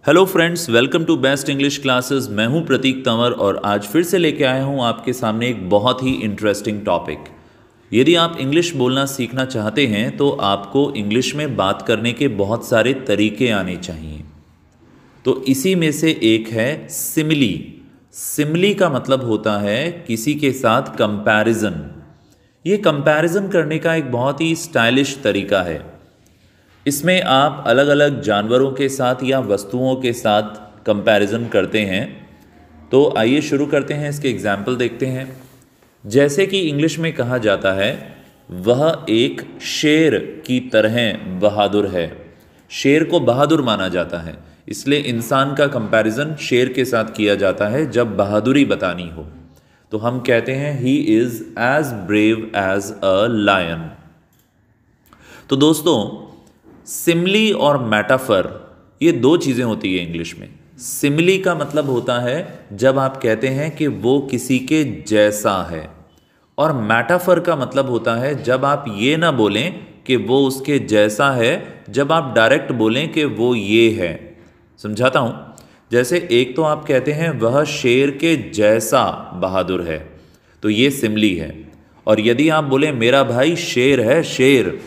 Hello friends, welcome to best English classes. मैं हूं प्रतीक तंवर और आज फिर से लेके आया हूं आपके सामने एक बहुत ही इंटरेस्टिंग टॉपिक। यदि आप इंग्लिश बोलना सीखना चाहते हैं तो आपको इंग्लिश में बात करने के बहुत सारे तरीके आने चाहिए। तो इसी में से एक है सिमिली। सिमिली का मतलब होता है किसी के साथ कंपैरिजन। ये कंपैरिजन करने का एक बहुत ही स्टाइलिश तरीका है। इसमें आप अलग अलग जानवरों के साथ या वस्तुओं के साथ कंपैरिजन करते हैं। तो आइए शुरू करते हैं, इसके एग्जाम्पल देखते हैं। जैसे कि इंग्लिश में कहा जाता है, वह एक शेर की तरह बहादुर है। शेर को बहादुर माना जाता है, इसलिए इंसान का कंपैरिजन शेर के साथ किया जाता है जब बहादुरी बतानी हो। तो हम कहते हैं he is as brave as a lion. तो दोस्तों, सिमिली और मेटाफर ये दो चीज़ें होती है इंग्लिश में। सिमिली का मतलब होता है जब आप कहते हैं कि वो किसी के जैसा है, और मेटाफर का मतलब होता है जब आप ये ना बोलें कि वो उसके जैसा है, जब आप डायरेक्ट बोलें कि वो ये है। समझाता हूँ। जैसे एक तो आप कहते हैं वह शेर के जैसा बहादुर है, तो ये सिमिली है। और यदि आप बोलें मेरा भाई शेर है, शेर,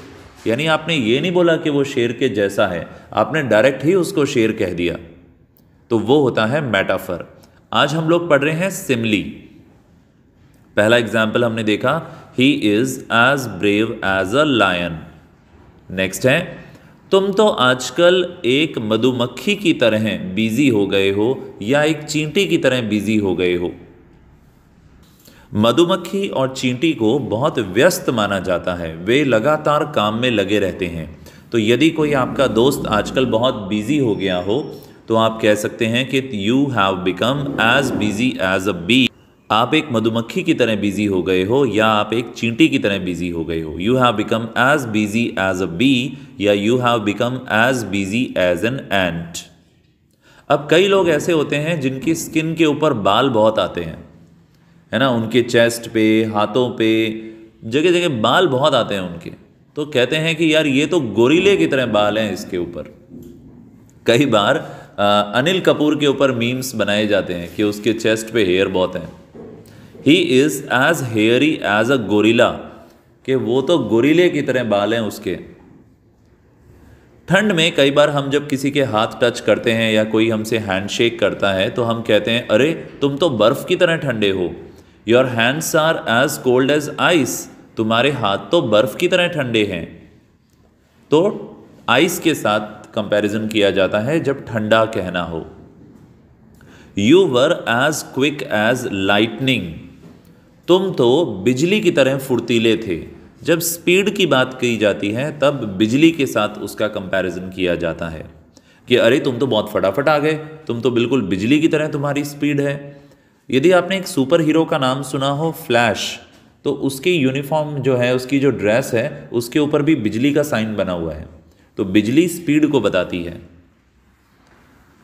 यानी आपने ये नहीं बोला कि वो शेर के जैसा है, आपने डायरेक्ट ही उसको शेर कह दिया, तो वो होता है मेटाफर। आज हम लोग पढ़ रहे हैं सिमिली। पहला एग्जाम्पल हमने देखा, he is as brave as a lion. Next है, तुम तो आजकल एक मधुमक्खी की तरह बिजी हो गए हो या एक चींटी की तरह बिजी हो गए हो। मधुमक्खी और चींटी को बहुत व्यस्त माना जाता है, वे लगातार काम में लगे रहते हैं। तो यदि कोई आपका दोस्त आजकल बहुत बिजी हो गया हो तो आप कह सकते हैं कि you have become as busy as a bee. आप एक मधुमक्खी की तरह बिजी हो गए हो या आप एक चींटी की तरह बिजी हो गए हो। You have become as busy as a bee या you have become as busy as an ant. अब कई लोग ऐसे होते हैं जिनकी स्किन के ऊपर बाल बहुत आते हैं, है ना, उनके चेस्ट पे, हाथों पे, जगह जगह बाल बहुत आते हैं उनके। तो कहते हैं कि यार ये तो गोरिल्ले की तरह बाल हैं इसके ऊपर। कई बार अनिल कपूर के ऊपर मीम्स बनाए जाते हैं कि उसके चेस्ट पे हेयर बहुत हैं। He is as hairy as a gorilla, कि वो तो गोरिल्ले की तरह बाल हैं उसके। ठंड में कई बार हम जब किसी के हाथ टच करते हैं या कोई हमसे हैंडशेक करता है तो हम कहते हैं अरे तुम तो बर्फ़ की तरह ठंडे हो। Your hands are as cold as ice. तुम्हारे हाथ तो बर्फ़ की तरह ठंडे हैं। तो आइस के साथ कंपैरिजन किया जाता है जब ठंडा कहना हो। You were as quick as lightning. तुम तो बिजली की तरह फुर्तीले थे। जब स्पीड की बात की जाती है तब बिजली के साथ उसका कंपैरिजन किया जाता है कि अरे तुम तो बहुत फटाफट आ गए, तुम तो बिल्कुल बिजली की तरह तुम्हारी स्पीड है। यदि आपने एक सुपर हीरो का नाम सुना हो, फ्लैश, तो उसकी यूनिफॉर्म जो है, उसकी जो ड्रेस है, उसके ऊपर भी बिजली का साइन बना हुआ है। तो बिजली स्पीड को बताती है।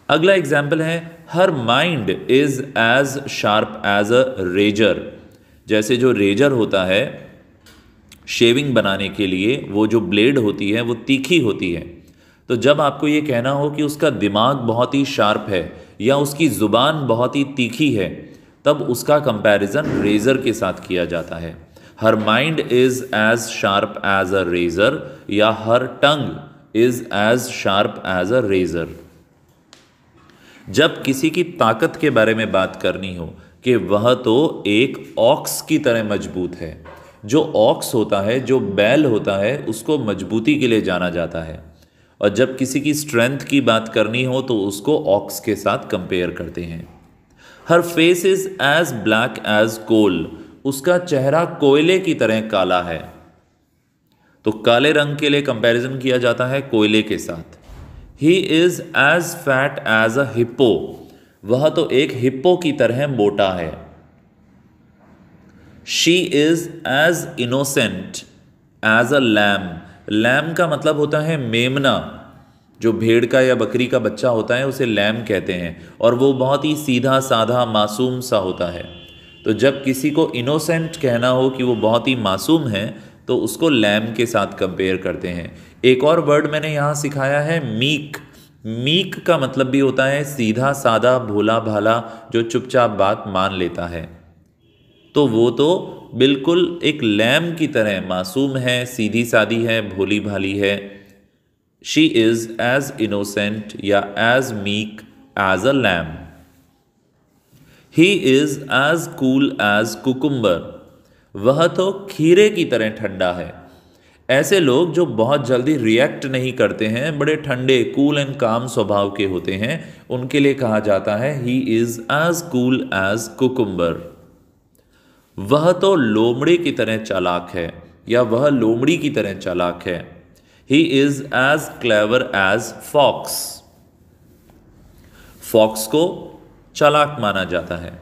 अगला एग्जाम्पल है, her mind is as sharp as a razor. जैसे जो रेजर होता है शेविंग बनाने के लिए, वो जो ब्लेड होती है वो तीखी होती है। तो जब आपको ये कहना हो कि उसका दिमाग बहुत ही शार्प है या उसकी ज़ुबान बहुत ही तीखी है, तब उसका कंपैरिजन रेज़र के साथ किया जाता है। Her mind is as sharp as a razor या her tongue is as sharp as a razor. जब किसी की ताकत के बारे में बात करनी हो कि वह तो एक ऑक्स की तरह मजबूत है। जो ऑक्स होता है, जो बैल होता है, उसको मजबूती के लिए जाना जाता है। और जब किसी की स्ट्रेंथ की बात करनी हो तो उसको ऑक्स के साथ कंपेयर करते हैं। Her face is as black as coal. उसका चेहरा कोयले की तरह काला है। तो काले रंग के लिए कंपैरिजन किया जाता है कोयले के साथ। He is as fat as a hippo. वह तो एक हिप्पो की तरह मोटा है। She is as innocent as a lamb. Lamb का मतलब होता है मेमना। जो भेड़ का या बकरी का बच्चा होता है उसे लैम कहते हैं, और वो बहुत ही सीधा साधा मासूम सा होता है। तो जब किसी को इनोसेंट कहना हो कि वो बहुत ही मासूम है तो उसको लैम के साथ कंपेयर करते हैं। एक और वर्ड मैंने यहाँ सिखाया है, मीक। मीक का मतलब भी होता है सीधा सादा भोला भाला, जो चुपचाप बात मान लेता है। तो वो तो बिल्कुल एक लैम की तरह मासूम है, सीधी सादी है, भोली भाली है। शी इज़ एज इनोसेंट या as meek as a lamb. He is as cool as cucumber. वह तो खीरे की तरह ठंडा है। ऐसे लोग जो बहुत जल्दी रिएक्ट नहीं करते हैं, बड़े ठंडे कूल एंड काम स्वभाव के होते हैं, उनके लिए कहा जाता है he is as cool as cucumber. वह तो लोमड़ी की तरह चालाक है या वह लोमड़ी की तरह चालाक है। He is as clever as fox. Fox को चालाक माना जाता है।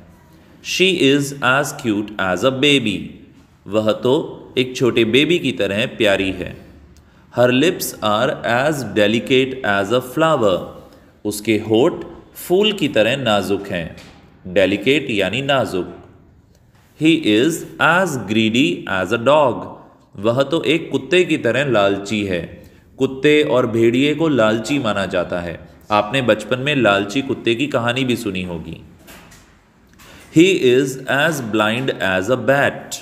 She is as cute as a baby. वह तो एक छोटे बेबी की तरह प्यारी है। Her lips are as delicate as a flower. उसके होठ फूल की तरह नाजुक हैं। डेलिकेट यानी नाजुक। He is as greedy as a dog. वह तो एक कुत्ते की तरह लालची है। कुत्ते और भेड़िए को लालची माना जाता है। आपने बचपन में लालची कुत्ते की कहानी भी सुनी होगी। He is as blind as a bat.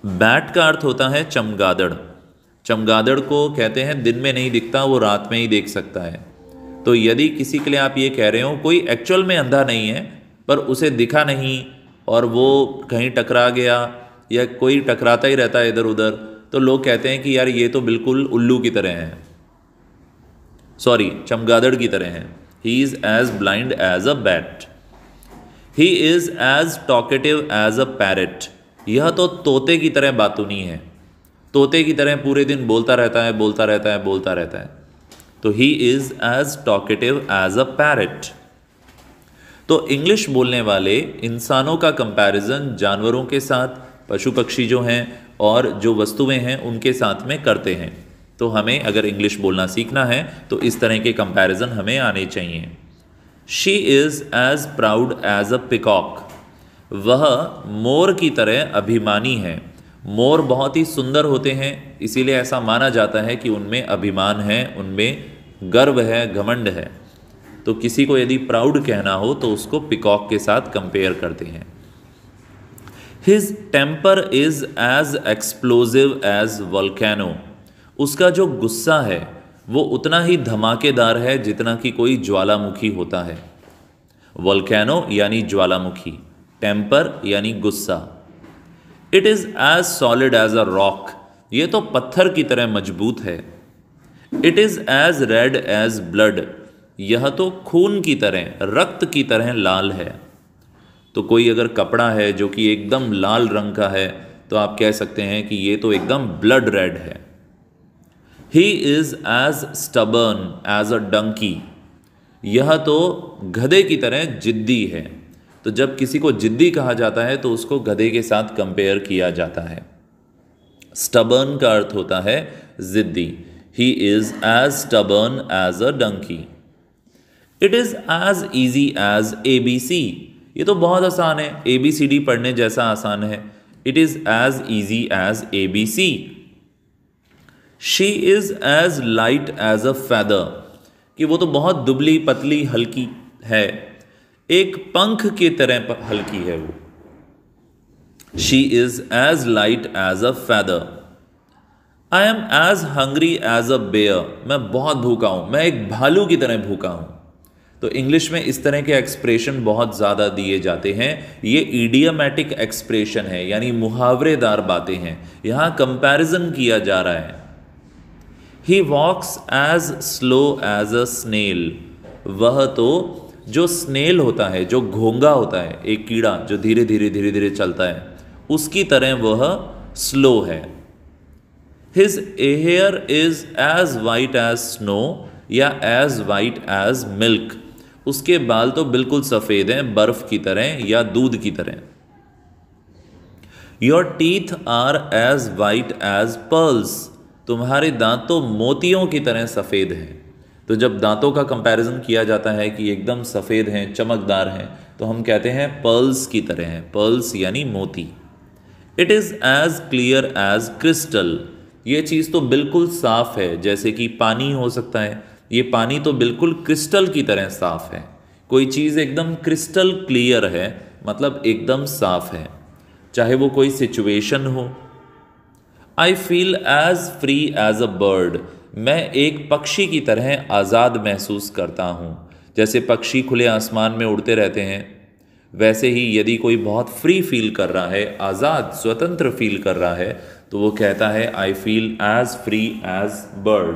Bat का अर्थ होता है चमगादड़। चमगादड़ को कहते हैं दिन में नहीं दिखता, वो रात में ही देख सकता है। तो यदि किसी के लिए आप ये कह रहे हो कोई एक्चुअल में अंधा नहीं है पर उसे दिखा नहीं और वो कहीं टकरा गया या कोई टकराता ही रहता है इधर उधर, तो लोग कहते हैं कि यार ये तो बिल्कुल उल्लू की तरह है, सॉरी चमगादड़ की तरह है। He is as blind as a bat. He is as talkative as a parrot. यह तो तोते की तरह बातूनी है। तोते की तरह पूरे दिन बोलता रहता है, बोलता रहता है, बोलता रहता है। तो he is as talkative as a parrot. तो इंग्लिश बोलने वाले इंसानों का कंपैरिजन जानवरों के साथ, पशु पक्षी जो हैं और जो वस्तुएं हैं उनके साथ में करते हैं। तो हमें अगर इंग्लिश बोलना सीखना है तो इस तरह के कंपैरिजन हमें आने चाहिए। She is as proud as a peacock. वह मोर की तरह अभिमानी है। मोर बहुत ही सुंदर होते हैं, इसीलिए ऐसा माना जाता है कि उनमें अभिमान है, उनमें गर्व है, घमंड है। तो किसी को यदि प्राउड कहना हो तो उसको पिकॉक के साथ कंपेयर करते हैं। His temper is as explosive as volcano. उसका जो गुस्सा है वो उतना ही धमाकेदार है जितना कि कोई ज्वालामुखी होता है। वोल्केनो यानी ज्वालामुखी, टेम्पर यानी गुस्सा। It is as solid as a rock. ये तो पत्थर की तरह मजबूत है। It is as red as blood. यह तो खून की तरह, रक्त की तरह लाल है। तो कोई अगर कपड़ा है जो कि एकदम लाल रंग का है तो आप कह सकते हैं कि ये तो एकदम ब्लड रेड है। He is as stubborn as a donkey. यह तो गधे की तरह जिद्दी है। तो जब किसी को जिद्दी कहा जाता है तो उसको गधे के साथ कंपेयर किया जाता है। स्टबर्न का अर्थ होता है जिद्दी। He is as stubborn as a donkey. It is as easy as ABC। ये तो बहुत आसान है, ABCD पढ़ने जैसा आसान है। It is as easy as ABC। She is as light as a feather. कि वो तो बहुत दुबली पतली हल्की है, एक पंख की तरह हल्की है वो। She is as light as a feather. I am as hungry as a bear. मैं बहुत भूखा हूँ, मैं एक भालू की तरह भूखा हूँ। तो इंग्लिश में इस तरह के एक्सप्रेशन बहुत ज़्यादा दिए जाते हैं। ये इडियमेटिक एक्सप्रेशन है, यानी मुहावरेदार बातें हैं। यहाँ कंपैरिजन किया जा रहा है। He walks as slow as a snail. वह तो जो स्नेल होता है, जो घोंगा होता है, एक कीड़ा जो धीरे धीरे धीरे धीरे चलता है, उसकी तरह वह स्लो है। His hair is as white as snow या एज वाइट एज मिल्क। उसके बाल तो बिल्कुल सफ़ेद हैं, बर्फ की तरह या दूध की तरह। Your teeth are as white as pearls. तुम्हारे दांत तो मोतियों की तरह सफ़ेद हैं। तो जब दांतों का कंपैरिजन किया जाता है कि एकदम सफ़ेद हैं, चमकदार हैं, तो हम कहते हैं पर्ल्स की तरह हैं। पर्ल्स यानी मोती। It is as clear as crystal. ये चीज़ तो बिल्कुल साफ़ है, जैसे कि पानी हो सकता है, ये पानी तो बिल्कुल क्रिस्टल की तरह साफ है। कोई चीज़ एकदम क्रिस्टल क्लियर है, मतलब एकदम साफ है, चाहे वो कोई सिचुएशन हो। I feel as free as a bird, मैं एक पक्षी की तरह आज़ाद महसूस करता हूँ। जैसे पक्षी खुले आसमान में उड़ते रहते हैं, वैसे ही यदि कोई बहुत फ्री फील कर रहा है, आज़ाद स्वतंत्र फील कर रहा है, तो वो कहता है I feel as free as bird.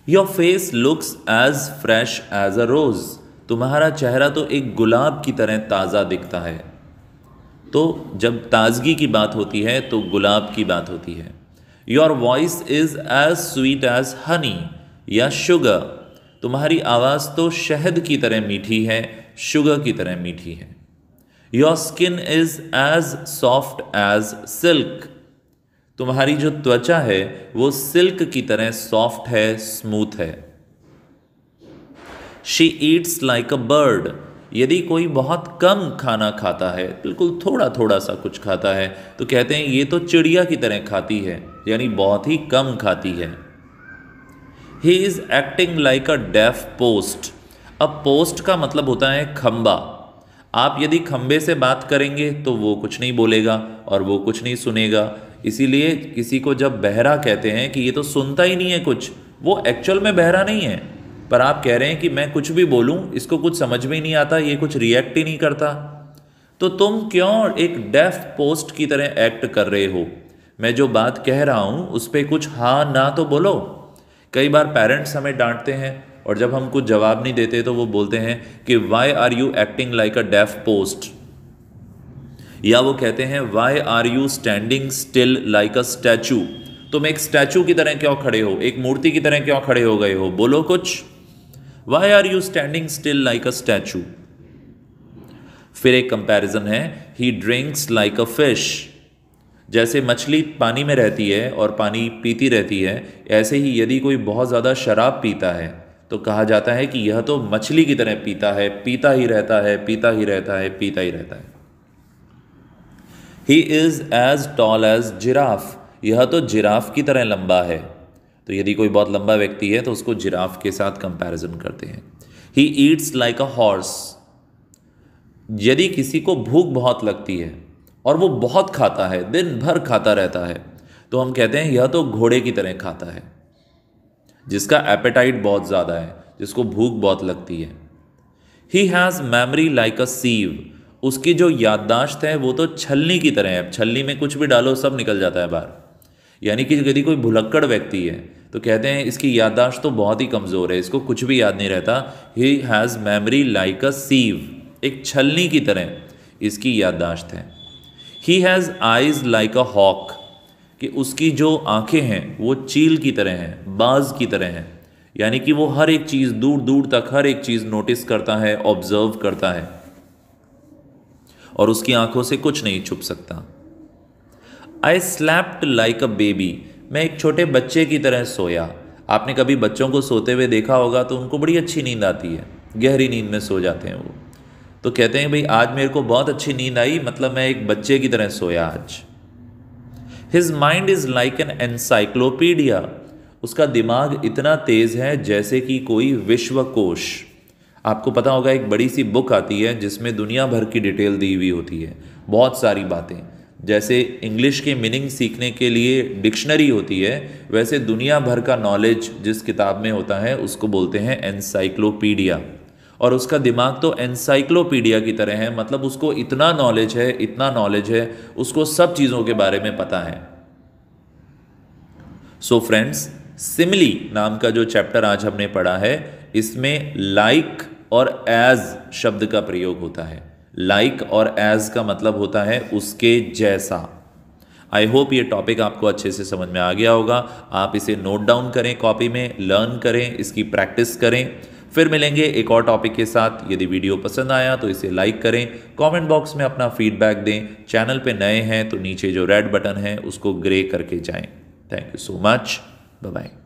Your face looks as fresh as a rose, तुम्हारा चेहरा तो एक गुलाब की तरह ताज़ा दिखता है। तो जब ताजगी की बात होती है तो गुलाब की बात होती है। Your voice is as sweet as honey या शुगर, तुम्हारी आवाज़ तो शहद की तरह मीठी है, शुगर की तरह मीठी है। Your skin is as soft as silk, तुम्हारी जो त्वचा है वो सिल्क की तरह सॉफ्ट है, स्मूथ है। She Yeats like a bird, यदि कोई बहुत कम खाना खाता है, बिल्कुल थोड़ा थोड़ा सा कुछ खाता है, तो कहते हैं ये तो चिड़िया की तरह खाती है, यानी बहुत ही कम खाती है। He is acting like a deaf post, अब पोस्ट का मतलब होता है खंबा। आप यदि खंबे से बात करेंगे तो वो कुछ नहीं बोलेगा और वो कुछ नहीं सुनेगा, इसीलिए किसी को जब बहरा कहते हैं कि ये तो सुनता ही नहीं है कुछ, वो एक्चुअल में बहरा नहीं है, पर आप कह रहे हैं कि मैं कुछ भी बोलूं इसको कुछ समझ में ही नहीं आता, ये कुछ रिएक्ट ही नहीं करता, तो तुम क्यों एक डेफ पोस्ट की तरह एक्ट कर रहे हो? मैं जो बात कह रहा हूं उस पर कुछ हाँ ना तो बोलो। कई बार पेरेंट्स हमें डांटते हैं और जब हम कुछ जवाब नहीं देते तो वो बोलते हैं कि why are you acting like a deaf post, या वो कहते हैं why are you standing still like a statue, तुम एक स्टैचू की तरह क्यों खड़े हो, एक मूर्ति की तरह क्यों खड़े हो गए हो, बोलो कुछ। Why are you standing still like a statue. फिर एक कंपैरिजन है, he drinks like a fish, जैसे मछली पानी में रहती है और पानी पीती रहती है, ऐसे ही यदि कोई बहुत ज़्यादा शराब पीता है तो कहा जाता है कि यह तो मछली की तरह पीता है, पीता ही रहता है, पीता ही रहता है, पीता ही रहता है। He is as tall as giraffe, यह तो जिराफ की तरह लंबा है, तो यदि कोई बहुत लंबा व्यक्ति है तो उसको जिराफ के साथ कंपैरिजन करते हैं। He eats like a horse, यदि किसी को भूख बहुत लगती है और वो बहुत खाता है, दिन भर खाता रहता है, तो हम कहते हैं यह तो घोड़े की तरह खाता है, जिसका एपेटाइट बहुत ज़्यादा है, जिसको भूख बहुत लगती है। He has memory like a sieve, उसकी जो याददाश्त है वो तो छलनी की तरह है, छलनी में कुछ भी डालो सब निकल जाता है बाहर। यानी कि यदि कोई भुलक्कड़ व्यक्ति है तो कहते हैं इसकी याददाश्त तो बहुत ही कमज़ोर है, इसको कुछ भी याद नहीं रहता। He has memory like a sieve, एक छलनी की तरह इसकी याददाश्त है। He has eyes like a hawk, कि उसकी जो आंखें हैं वो चील की तरह हैं, बाज की तरह हैं, यानी कि वो हर एक चीज़ दूर दूर तक हर एक चीज़ नोटिस करता है, ऑब्जर्व करता है और उसकी आंखों से कुछ नहीं छुप सकता। आई स्लैप्ड लाइक अ बेबी, मैं एक छोटे बच्चे की तरह सोया। आपने कभी बच्चों को सोते हुए देखा होगा तो उनको बड़ी अच्छी नींद आती है, गहरी नींद में सो जाते हैं वो, तो कहते हैं भाई आज मेरे को बहुत अच्छी नींद आई, मतलब मैं एक बच्चे की तरह सोया आज। His mind is like an encyclopedia, उसका दिमाग इतना तेज है जैसे कि कोई विश्वकोश। आपको पता होगा एक बड़ी सी बुक आती है जिसमें दुनिया भर की डिटेल दी हुई होती है, बहुत सारी बातें, जैसे इंग्लिश के मीनिंग सीखने के लिए डिक्शनरी होती है, वैसे दुनिया भर का नॉलेज जिस किताब में होता है उसको बोलते हैं एनसाइक्लोपीडिया। और उसका दिमाग तो एनसाइक्लोपीडिया की तरह है, मतलब उसको इतना नॉलेज है, इतना नॉलेज है, उसको सब चीज़ों के बारे में पता है। सो फ्रेंड्स, सिमिली नाम का जो चैप्टर आज हमने पढ़ा है, इसमें लाइक और एज शब्द का प्रयोग होता है। लाइक और एज का मतलब होता है उसके जैसा। आई होप ये टॉपिक आपको अच्छे से समझ में आ गया होगा। आप इसे नोट डाउन करें, कॉपी में लर्न करें, इसकी प्रैक्टिस करें। फिर मिलेंगे एक और टॉपिक के साथ। यदि वीडियो पसंद आया तो इसे लाइक करें, कमेंट बॉक्स में अपना फीडबैक दें। चैनल पे नए हैं तो नीचे जो रेड बटन है उसको ग्रे करके जाएं। Thank you so much, bye bye.